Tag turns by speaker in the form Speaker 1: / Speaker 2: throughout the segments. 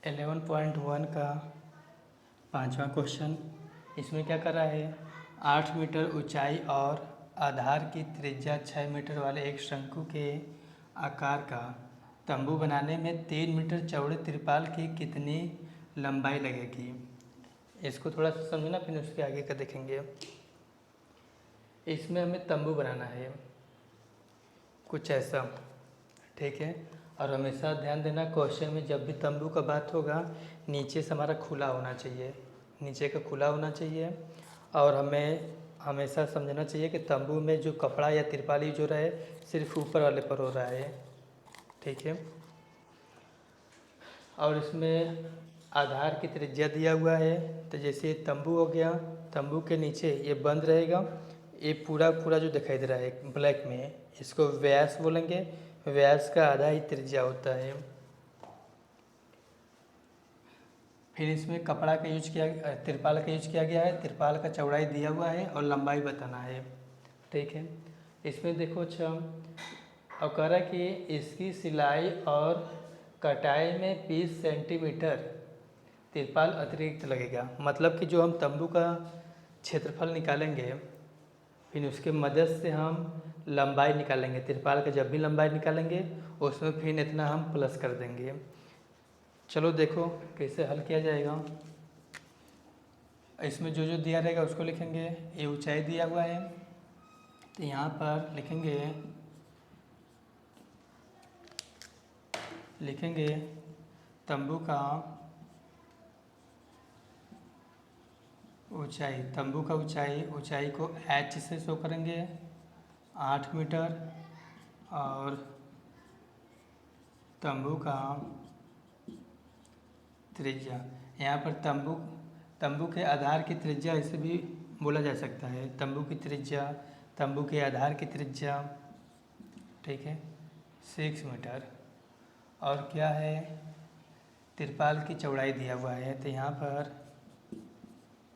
Speaker 1: 11.1 का 5वां क्वेश्चन। इसमें क्या कर रहा है, 8 मीटर ऊंचाई और आधार की त्रिज्या 6 मीटर वाले एक शंकु के आकार का तंबू बनाने में 3 मीटर चौड़े तिरपाल की कितनी लंबाई लगेगी। इसको थोड़ा सा समझना, फिर उसके आगे का देखेंगे। इसमें हमें तंबू बनाना है कुछ ऐसा, ठीक है। और हमेशा ध्यान देना, क्वेश्चन में जब भी तंबू का बात होगा नीचे से हमारा खुला होना चाहिए, नीचे का खुला होना चाहिए। और हमें हमेशा समझना चाहिए कि तंबू में जो कपड़ा या तिरपाल यूज हो रहा है सिर्फ ऊपर वाले पर हो रहा है, ठीक है। और इसमें आधार की त्रिज्या दिया हुआ है, तो जैसे तंबू हो गया, तंबू के नीचे ये बंद रहेगा, ये पूरा पूरा जो दिखाई दे रहा है ब्लैक में, इसको व्यास बोलेंगे। व्यास का आधा ही त्रिज्या होता है। फिर इसमें कपड़ा का यूज किया, तिरपाल का यूज किया गया है। तिरपाल का चौड़ाई दिया हुआ है और लंबाई बताना है, ठीक है। इसमें देखो अच्छा, और कह रहा है कि इसकी सिलाई और कटाई में 20 सेंटीमीटर तिरपाल अतिरिक्त लगेगा। मतलब कि जो हम तंबू का क्षेत्रफल निकालेंगे, फिर उसके मदद से हम लंबाई निकालेंगे। तिरपाल का जब भी लंबाई निकालेंगे उसमें फिर इतना हम प्लस कर देंगे। चलो देखो कैसे हल किया जाएगा। इसमें जो जो दिया रहेगा उसको लिखेंगे। ये ऊंचाई दिया हुआ है, तो यहाँ पर लिखेंगे तंबू का ऊंचाई। तंबू का ऊंचाई को h से शो करेंगे 8 मीटर। और तंबू का त्रिज्या, यहाँ पर तंबू के आधार की त्रिज्या ऐसे भी बोला जा सकता है, तंबू की त्रिज्या, तंबू के आधार की त्रिज्या, ठीक है, 6 मीटर। और क्या है, तिरपाल की चौड़ाई दिया हुआ है, तो यहाँ पर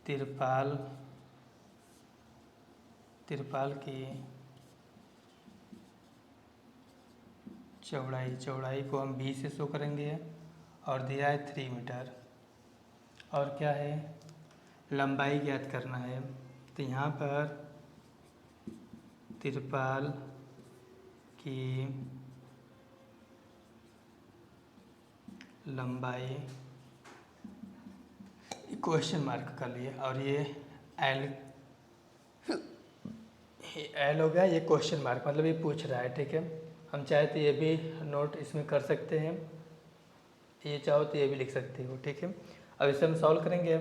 Speaker 1: तिरपाल की चौड़ाई को हम 20 से शो करेंगे और दिया है 3 मीटर। और क्या है, लंबाई ज्ञात करना है, तो यहाँ पर तिरपाल की लंबाई क्वेश्चन मार्क कर लिए, और ये एल हो गया, ये क्वेश्चन मार्क, मतलब ये पूछ रहा है, ठीक है। हम चाहे तो ये भी नोट इसमें कर सकते हैं, ये चाहो तो ये भी लिख सकते हो, ठीक है। अब इसे हम सॉल्व करेंगे।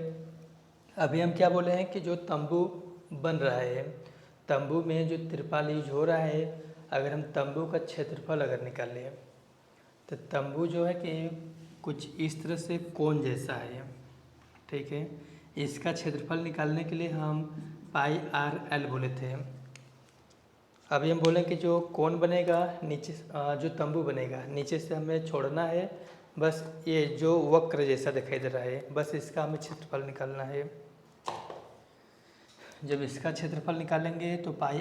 Speaker 1: अभी हम क्या बोले हैं कि जो तंबू बन रहा है, तंबू में जो तिरपाल यूज हो रहा है, अगर हम तंबू का क्षेत्रफल अगर निकालें तो तंबू जो है कि कुछ इस तरह से कोन जैसा है, ठीक है। इसका क्षेत्रफल निकालने के लिए हम पाई आर एल बोले थे। अभी हम बोलें कि जो कोन बनेगा नीचे, जो तंबू बनेगा नीचे से हमें छोड़ना है, बस ये जो वक्र जैसा दिखाई दे रहा है, बस इसका हमें क्षेत्रफल निकालना है। जब इसका क्षेत्रफल निकालेंगे तो पाई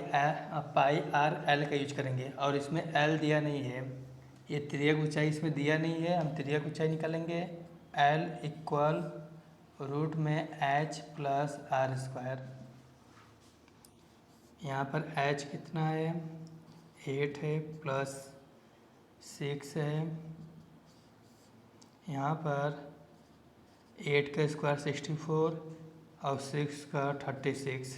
Speaker 1: आर एल का यूज करेंगे, और इसमें एल दिया नहीं है, ये तिर्यक ऊंचाई इसमें दिया नहीं है। हम तिर्यक ऊंचाई निकालेंगे, एल इक्वल रूट में h प्लस आर स्क्वायर। यहाँ पर h कितना है, 8 है, प्लस 6 है। यहाँ पर 8 का स्क्वायर 64 और 6 का 36,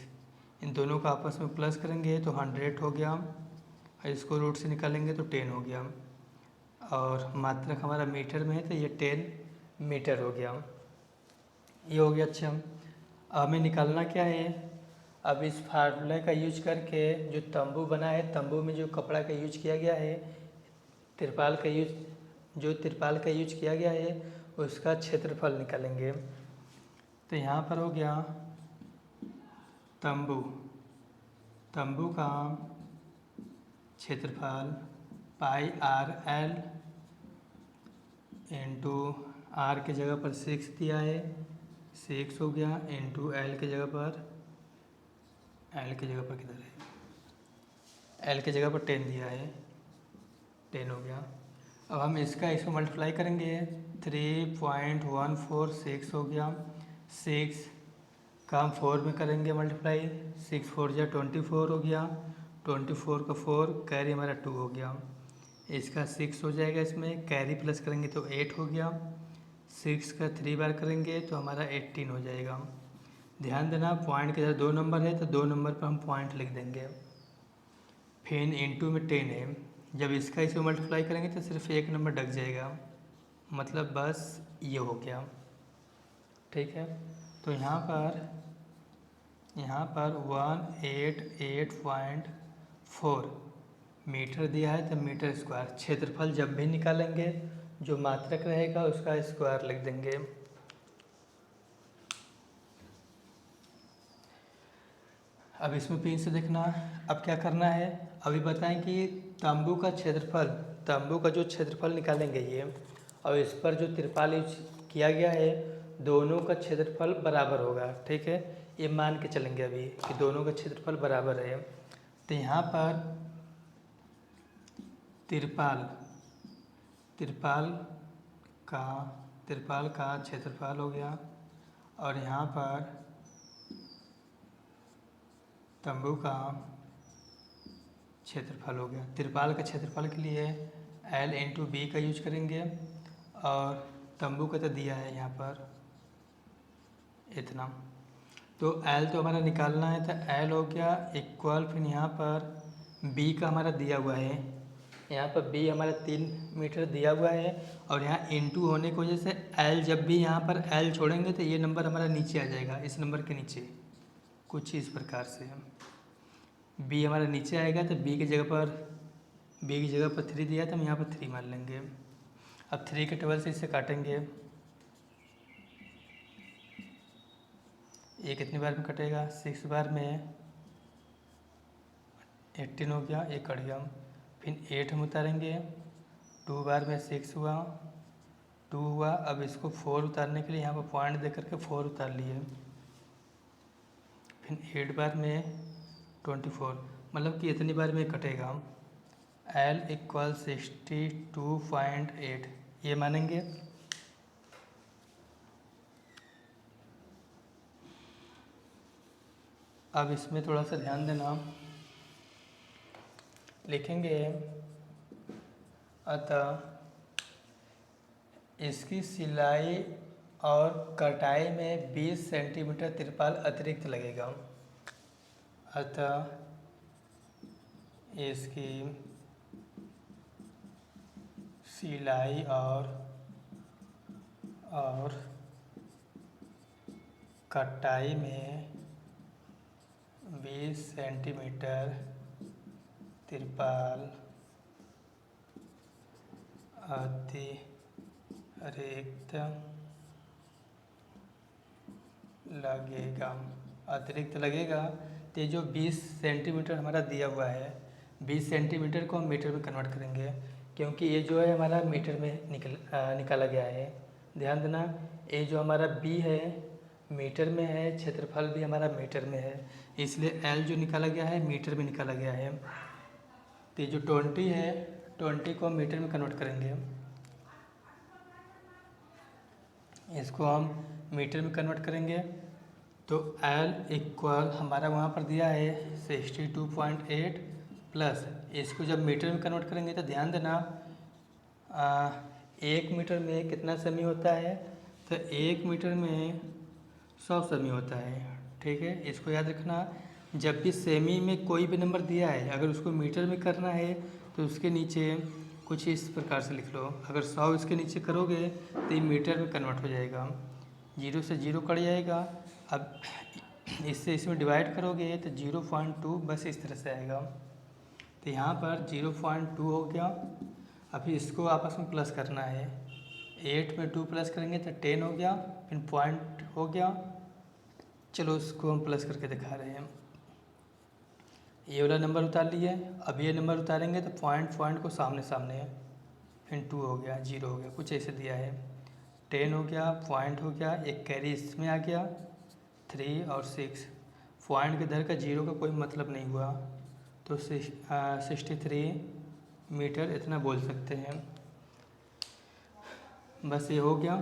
Speaker 1: इन दोनों का आपस में प्लस करेंगे तो 100 हो गया, और इसको रूट से निकालेंगे तो 10 हो गया। और मात्रक हमारा मीटर में है तो ये 10 मीटर हो गया, ये हो गया। अच्छा, हमें निकालना क्या है, अब इस फार्मूले का यूज करके जो तंबू बना है, तंबू में जो कपड़ा का यूज किया गया है, तिरपाल का यूज किया गया है, उसका क्षेत्रफल निकालेंगे। तो यहाँ पर हो गया तंबू का क्षेत्रफल पाई आर एल इंटू आर के जगह पर 6 दिया है, 6 हो गया, इंटू एल के जगह पर किधर है, एल के जगह पर 10 दिया है, 10 हो गया। अब हम इसका इसमें मल्टीप्लाई करेंगे। 3.146 हो गया। 6 का हम 4 में करेंगे मल्टीप्लाई। 6 4 जा 24 हो गया। 24 का 4 कैरी हमारा 2 हो गया। इसका 6 हो जाएगा, इसमें कैरी प्लस करेंगे तो 8 हो गया। 6 का 3 बार करेंगे तो हमारा 18 हो जाएगा। ध्यान देना पॉइंट के इधर 2 नंबर है तो 2 नंबर पर हम पॉइंट लिख देंगे। फिर इंटू में 10 है, जब इसका इसमें मल्टीप्लाई करेंगे तो सिर्फ एक नंबर डक जाएगा, मतलब बस ये हो गया। ठीक है, तो यहाँ पर 188.4 मीटर दिया है तो मीटर स्क्वायर। क्षेत्रफल जब भी निकालेंगे जो मात्रक रहेगा उसका स्क्वायर लिख देंगे। अब इसमें पिन से देखना। अब क्या करना है, अभी बताएं कि तंबू का जो क्षेत्रफल निकालेंगे ये, और इस पर जो तिरपाल यूज किया गया है दोनों का क्षेत्रफल बराबर होगा। ठीक है, ये मान के चलेंगे अभी कि दोनों का क्षेत्रफल बराबर है। तो यहाँ पर तिरपाल का क्षेत्रफल हो गया, और यहाँ पर तंबू का क्षेत्रफल हो गया। तिरपाल का क्षेत्रफल के लिए L इंटू बी का यूज करेंगे, और तंबू का तो दिया है यहाँ पर इतना, तो L तो हमारा निकालना है तो L हो गया इक्वल, फिर यहाँ पर B का हमारा दिया हुआ है, यहाँ पर B हमारा 3 मीटर दिया हुआ है, और यहाँ इंटू होने की वजह से L, जब भी यहाँ पर L छोड़ेंगे तो ये नंबर हमारा नीचे आ जाएगा, इस नंबर के नीचे कुछ इस प्रकार से। B हमारा नीचे आएगा तो B की जगह पर 3 दिया तो हम यहाँ पर 3 मान लेंगे। अब 3 के टेबल से इसे काटेंगे, ये कितनी बार में कटेगा, 6 बार में 18 हो गया, एक कट गया। फिर 8 हम उतारेंगे, 2 बार में 6 हुआ, 2 हुआ। अब इसको 4 उतारने के लिए यहाँ पर पॉइंट दे करके 4 उतार लिए। फिर 8 बार में 24, मतलब कि इतनी बार में कटेगा। L इक्वल 62.8 ये मानेंगे। अब इसमें थोड़ा सा ध्यान देना, लिखेंगे अतः इसकी सिलाई और कटाई में 20 सेंटीमीटर तिरपाल अतिरिक्त लगेगा। अतः इसकी सिलाई और कटाई में 20 सेंटीमीटर तिरपाल अतिरिक्त लगेगा। तो जो 20 सेंटीमीटर हमारा दिया हुआ है, 20 सेंटीमीटर को हम मीटर में कन्वर्ट करेंगे, क्योंकि ये जो है हमारा मीटर में निकाला गया है। ध्यान देना, ये जो हमारा B है मीटर में है, क्षेत्रफल भी हमारा मीटर में है, इसलिए L जो निकाला गया है मीटर में निकाला गया है। तो जो 20 है, 20 को हम मीटर में कन्वर्ट करेंगे, इसको हम मीटर में कन्वर्ट करेंगे। तो L इक्वल हमारा वहाँ पर दिया है 62.8 प्लस, इसको जब मीटर में कन्वर्ट करेंगे तो ध्यान देना 1 मीटर में कितना सेमी होता है, तो 1 मीटर में 100 सेमी होता है। ठीक है, इसको याद रखना। जब भी सेमी में कोई भी नंबर दिया है, अगर उसको मीटर में करना है तो उसके नीचे कुछ इस प्रकार से लिख लो। अगर 100 इसके नीचे करोगे तो ये मीटर में कन्वर्ट हो जाएगा, 0 से 0 कट जाएगा। अब इससे इसमें डिवाइड करोगे तो 0.2 बस इस तरह से आएगा। तो यहाँ पर 0.2 हो गया। अभी इसको आपस में प्लस करना है, 8 में 2 प्लस करेंगे तो 10 हो गया, फिर पॉइंट हो गया। चलो इसको हम प्लस करके दिखा रहे हैं। ये वाला नंबर उतार लिए, अब ये नंबर उतारेंगे तो पॉइंट को सामने फिर 2 हो गया, 0 हो गया, कुछ ऐसे दिया है। 10 हो गया, पॉइंट हो गया, एक कैरी इसमें आ गया, 3 और 6। पॉइंट के इधर का 0 का कोई मतलब नहीं हुआ, तो 63 मीटर इतना बोल सकते हैं। बस ये हो गया।